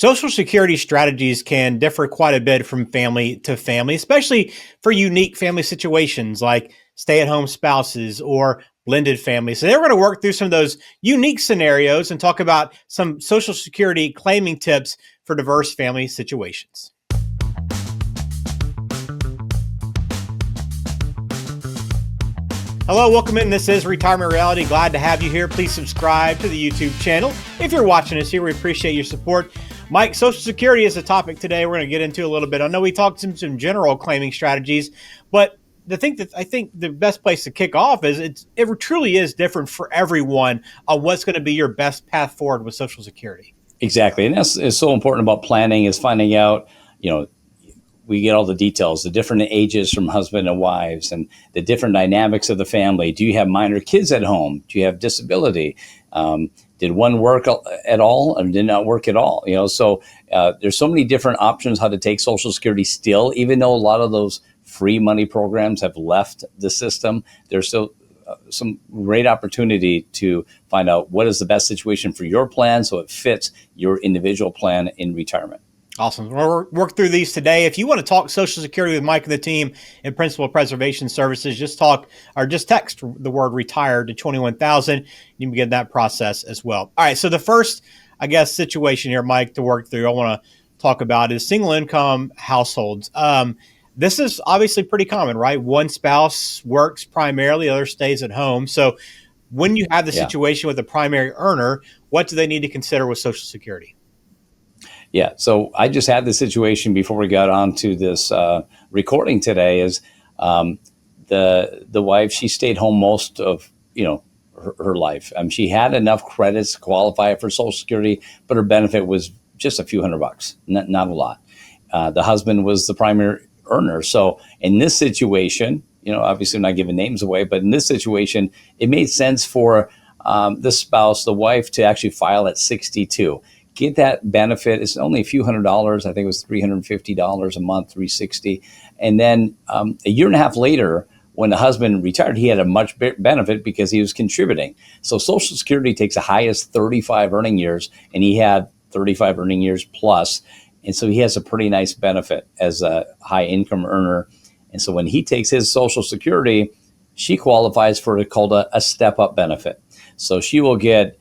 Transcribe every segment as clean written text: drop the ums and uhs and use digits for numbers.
Social Security strategies can differ quite a bit from family to family, especially for unique family situations like stay at home spouses or blended families. So, they're going to work through some of those unique scenarios and talk about some Social Security claiming tips for diverse family situations. Hello, welcome in. This is Retirement Reality. Glad to have you here. Please subscribe to the YouTube channel. If you're watching us here, we appreciate your support. Mike, Social Security is the topic today we're going to get into a little bit. I know we talked some general claiming strategies, but I think the best place to kick off is it truly is different for everyone on what's going to be your best path forward with Social Security. Exactly. And that's is so important about planning is finding out, we get all the details, the different ages from husband and wives and the different dynamics of the family. Do you have minor kids at home? Do you have disability? Did one work at all or did not work at all? So there's so many different options how to take Social Security still, even though a lot of those free money programs have left the system. There's still some great opportunity to find out what is the best situation for your plan so it fits your individual plan in retirement. Awesome. We'll work through these today. If you want to talk Social Security with Mike and the team in Principal Preservation Services, just text the word retired to 21,000. You can begin that process as well. All right. So the first, situation here, Mike, to work through, I want to talk about is single income households. This is obviously pretty common, right? One spouse works primarily, the other stays at home. So when you have the situation with a primary earner, what do they need to consider with Social Security? Yeah, so I just had the situation before we got on to this recording today is the wife, she stayed home most of, her life. She had enough credits to qualify for Social Security, but her benefit was just a few $100, not a lot. The husband was the primary earner. So in this situation, obviously I'm not giving names away, but in this situation, it made sense for the spouse, the wife, to actually file at 62. Get that benefit. It's only a few $100. I think it was $350 a month, $360. And then a year and a half later, when the husband retired, he had a much bigger benefit because he was contributing. So Social Security takes the highest 35 earning years, and he had 35 earning years plus. And so he has a pretty nice benefit as a high income earner. And so when he takes his Social Security, she qualifies for called a step up benefit. So she will get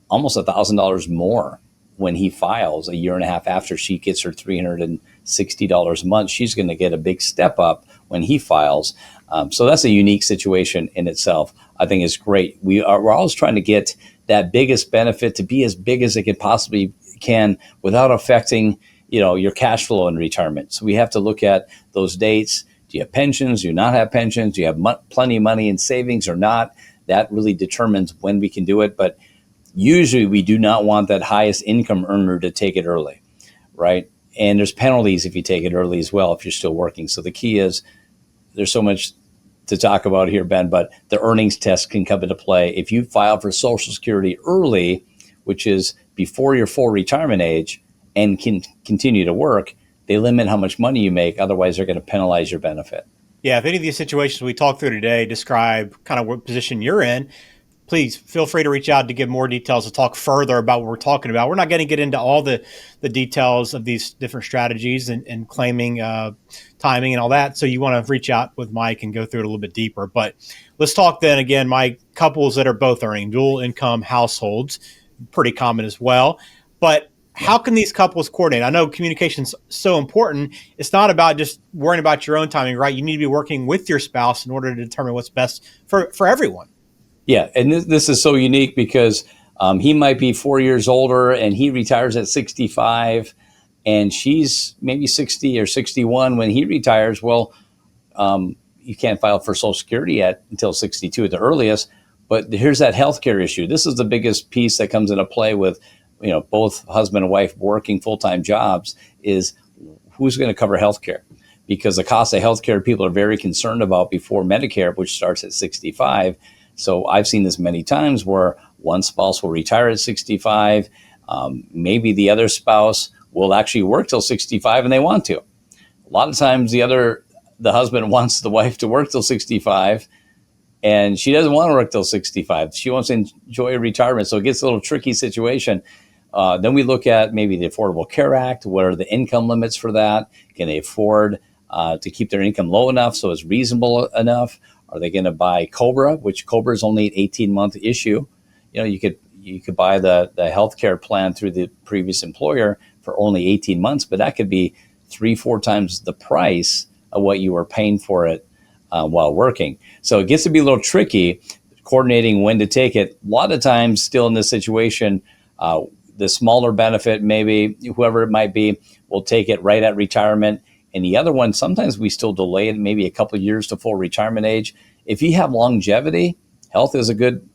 almost $1,000 more when he files a year and a half after she gets her $360 a month. She's going to get a big step up when he files. So that's a unique situation in itself. I think it's great. We're always trying to get that biggest benefit to be as big as it can possibly can without affecting, your cash flow in retirement. So we have to look at those dates. Do you have pensions? Do you not have pensions? Do you have plenty of money in savings or not? That really determines when we can do it. But usually we do not want that highest income earner to take it early, right? And there's penalties if you take it early as well, if you're still working. So the key is there's so much to talk about here, Ben, but the earnings test can come into play. If you file for Social Security early, which is before your full retirement age and can continue to work, they limit how much money you make. Otherwise, they're going to penalize your benefit. Yeah, if any of these situations we talked through today describe kind of what position you're in, please feel free to reach out to give more details to talk further about what we're talking about. We're not going to get into all the details of these different strategies and claiming timing and all that. So you want to reach out with Mike and go through it a little bit deeper. But let's talk then again, Mike, couples that are both earning dual income households, pretty common as well. But how can these couples coordinate? I know communication's so important. It's not about just worrying about your own timing, right? You need to be working with your spouse in order to determine what's best for everyone. Yeah, and this is so unique because he might be 4 years older and he retires at 65 and she's maybe 60 or 61 when he retires. Well, you can't file for Social Security until 62 at the earliest, but here's that healthcare issue. This is the biggest piece that comes into play with, both husband and wife working full-time jobs is who's going to cover healthcare, because the cost of healthcare people are very concerned about before Medicare, which starts at 65. So I've seen this many times where one spouse will retire at 65. Maybe the other spouse will actually work till 65 and they want to. A lot of times the husband wants the wife to work till 65 and she doesn't want to work till 65. She wants to enjoy retirement. So it gets a little tricky situation. Then we look at maybe the Affordable Care Act. What are the income limits for that? Can they afford to keep their income low enough so it's reasonable enough? Are they going to buy Cobra, which Cobra is only an 18-month issue? You could buy the healthcare plan through the previous employer for only 18 months, but that could be 3-4 times the price of what you were paying for it while working. So it gets to be a little tricky coordinating when to take it. A lot of times still in this situation, the smaller benefit, maybe whoever it might be, will take it right at retirement. And the other one, sometimes we still delay it maybe a couple of years to full retirement age. If you have longevity, health is a good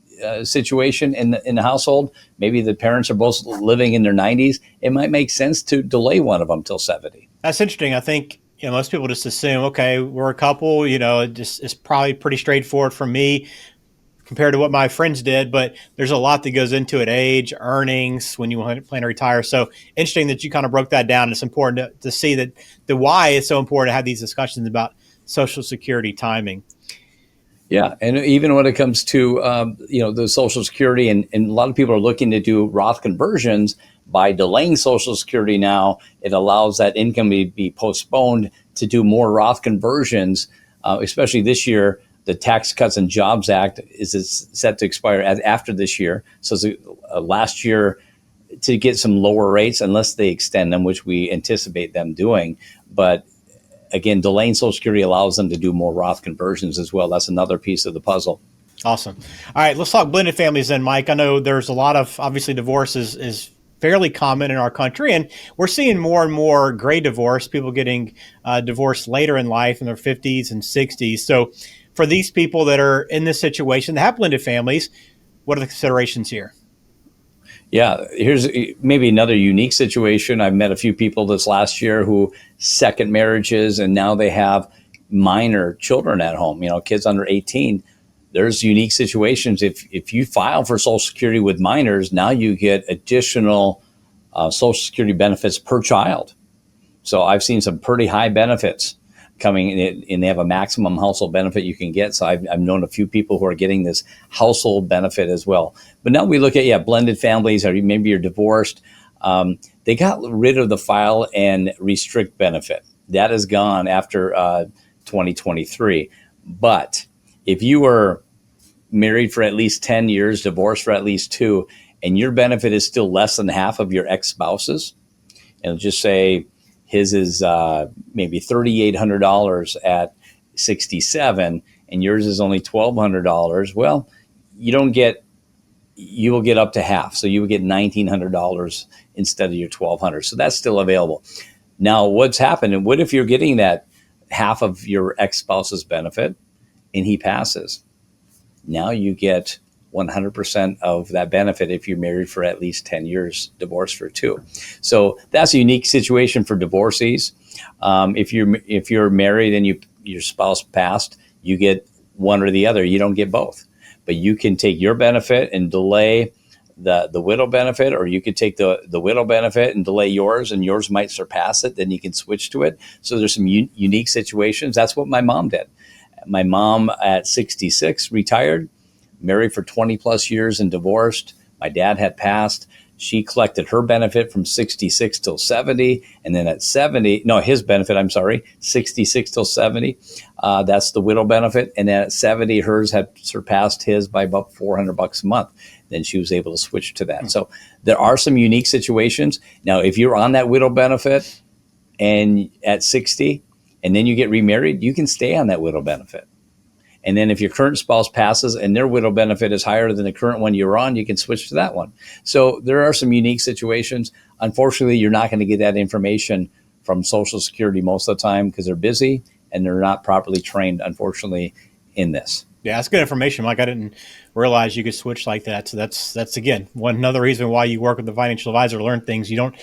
situation in the household. Maybe the parents are both living in their 90s. It might make sense to delay one of them till 70. That's interesting. I think most people just assume, okay, we're a couple. It's probably pretty straightforward for me compared to what my friends did, but there's a lot that goes into it: age, earnings, when you plan to retire. So interesting that you kind of broke that down. It's important to see that the why is so important to have these discussions about Social Security timing. Yeah, and even when it comes to the Social Security, and a lot of people are looking to do Roth conversions. By delaying Social Security now, it allows that income to be postponed to do more Roth conversions, especially this year. The Tax Cuts and Jobs Act is set to expire after this year. So it's last year to get some lower rates unless they extend them, which we anticipate them doing. But again, delaying Social Security allows them to do more Roth conversions as well. That's another piece of the puzzle. Awesome. All right, let's talk blended families then, Mike. I know there's a lot of, obviously, divorce is fairly common in our country, and we're seeing more and more gray divorce, people getting divorced later in life in their 50s and 60s. So for these people that are in this situation, that have blended families, what are the considerations here? Yeah, here's maybe another unique situation. I've met a few people this last year who second marriages, and now they have minor children at home, kids under 18. There's unique situations. If you file for Social Security with minors, now you get additional Social Security benefits per child. So I've seen some pretty high benefits coming in, and they have a maximum household benefit you can get. So I've known a few people who are getting this household benefit as well. But now we look at, blended families, or maybe you're divorced. They got rid of the file and restrict benefit. That is gone after 2023. But if you were married for at least 10 years, divorced for at least 2, and your benefit is still less than half of your ex-spouse's, and just say his is maybe $3,800 at 67, and yours is only $1,200. Well, you will get up to half. So you will get $1,900 instead of your $1,200. So that's still available. Now, what's happened? And what if you're getting that half of your ex-spouse's benefit and he passes? Now you get 100% of that benefit if you're married for at least 10 years, divorced for 2. So that's a unique situation for divorcees. If you're married and your spouse passed, you get one or the other. You don't get both. But you can take your benefit and delay the widow benefit, or you could take the widow benefit and delay yours, and yours might surpass it. Then you can switch to it. So there's some unique situations. That's what my mom did. My mom at 66 retired, married for 20 plus years and divorced. My dad had passed. She collected her benefit from 66 till 70. And then at 70, no, his benefit, 66 till 70. That's the widow benefit. And then at 70, hers had surpassed his by about $400 a month. Then she was able to switch to that. So there are some unique situations. Now, if you're on that widow benefit and at 60, and then you get remarried, you can stay on that widow benefit. And then if your current spouse passes and their widow benefit is higher than the current one you're on, you can switch to that one. So there are some unique situations. Unfortunately, you're not going to get that information from Social Security most of the time because they're busy and they're not properly trained, unfortunately, in this. Yeah, that's good information, Mike. I didn't realize you could switch like that. So that's again another reason why you work with the financial advisor, learn things you don't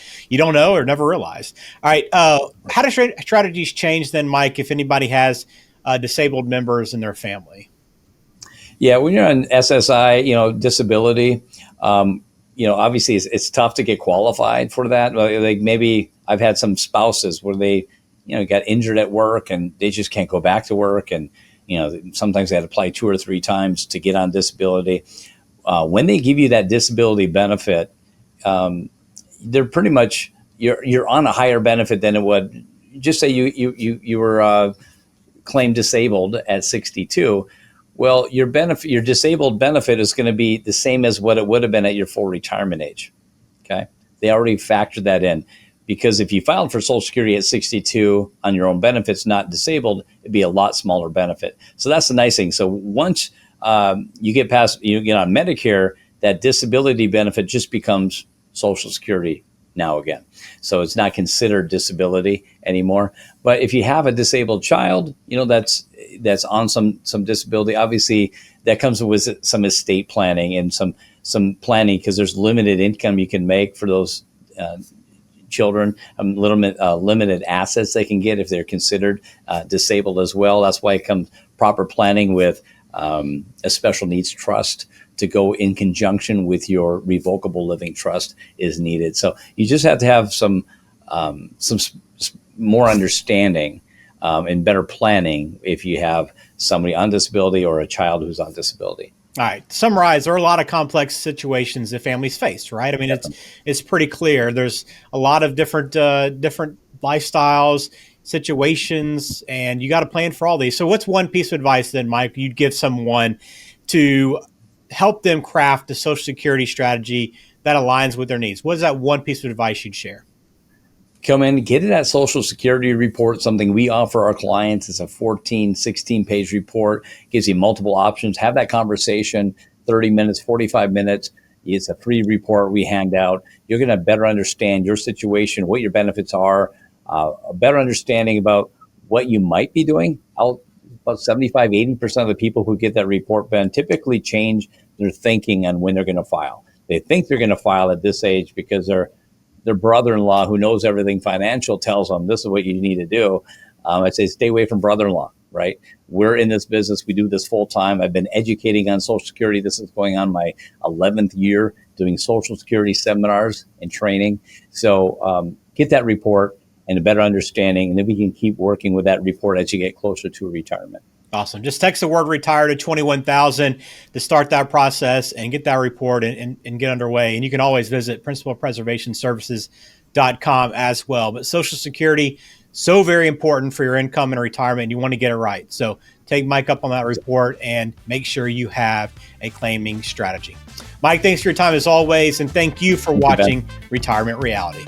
know or never realized. All right, how do strategies change then, Mike, if anybody has disabled members in their family? Yeah, when you're on SSI, disability, obviously it's tough to get qualified for that. Like maybe I've had some spouses where they, got injured at work and they just can't go back to work, and sometimes they had to apply 2 or 3 times to get on disability. When they give you that disability benefit, they're pretty much you're on a higher benefit than it would. Just say you were claimed disabled at 62. Well, your disabled benefit is going to be the same as what it would have been at your full retirement age. Okay, they already factored that in, because if you filed for Social Security at 62 on your own benefits, not disabled, it'd be a lot smaller benefit. So that's the nice thing. So once you get on Medicare, that disability benefit just becomes Social Security now again. So it's not considered disability anymore. But if you have a disabled child, that's on some disability, obviously that comes with some estate planning and some planning, because there's limited income you can make for those children, limited assets they can get if they're considered disabled as well. That's why it comes proper planning with a special needs trust to go in conjunction with your revocable living trust is needed. So you just have to have some more understanding and better planning if you have somebody on disability or a child who's on disability. All right. To summarize, there are a lot of complex situations that families face, right? I mean, it's pretty clear. There's a lot of different lifestyles, situations, and you got to plan for all these. So what's one piece of advice then, Mike, you'd give someone to help them craft a Social Security strategy that aligns with their needs? What is that one piece of advice you'd share? Come in, get that Social Security report, something we offer our clients. It's a 14, 16-page report, gives you multiple options. Have that conversation, 30 minutes, 45 minutes. It's a free report we hand out. You're going to better understand your situation, what your benefits are, a better understanding about what you might be doing. About 75, 80% of the people who get that report, Ben, typically change their thinking on when they're going to file. They think they're going to file at this age because their brother-in-law, who knows everything financial, tells them this is what you need to do. I say stay away from brother-in-law, right? We're in this business. We do this full time. I've been educating on Social Security. This is going on my 11th year doing Social Security seminars and training. So get that report and a better understanding, and then we can keep working with that report as you get closer to retirement. Awesome. Just text the word retire to 21,000 to start that process and get that report and get underway. And you can always visit principalpreservationservices.com as well. But Social Security, so very important for your income and retirement, and you want to get it right. So take Mike up on that report and make sure you have a claiming strategy. Mike, thanks for your time as always, and thank you for watching Retirement Reality.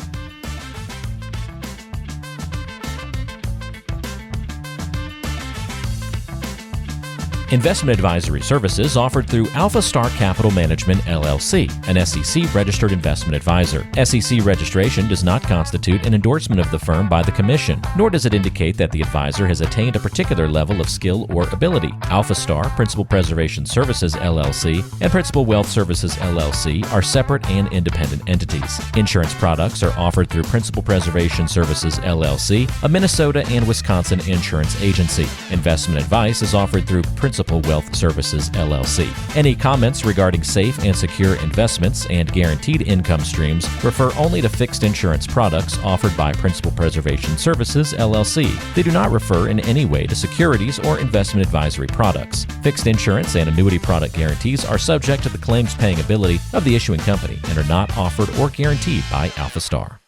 Investment advisory services offered through Alpha Star Capital Management, LLC, an SEC-registered investment advisor. SEC registration does not constitute an endorsement of the firm by the Commission, nor does it indicate that the advisor has attained a particular level of skill or ability. Alpha Star, Principal Preservation Services, LLC, and Principal Wealth Services, LLC are separate and independent entities. Insurance products are offered through Principal Preservation Services, LLC, a Minnesota and Wisconsin insurance agency. Investment advice is offered through Principal Wealth Services, LLC. Any comments regarding safe and secure investments and guaranteed income streams refer only to fixed insurance products offered by Principal Preservation Services, LLC. They do not refer in any way to securities or investment advisory products. Fixed insurance and annuity product guarantees are subject to the claims paying ability of the issuing company and are not offered or guaranteed by Alpha Star.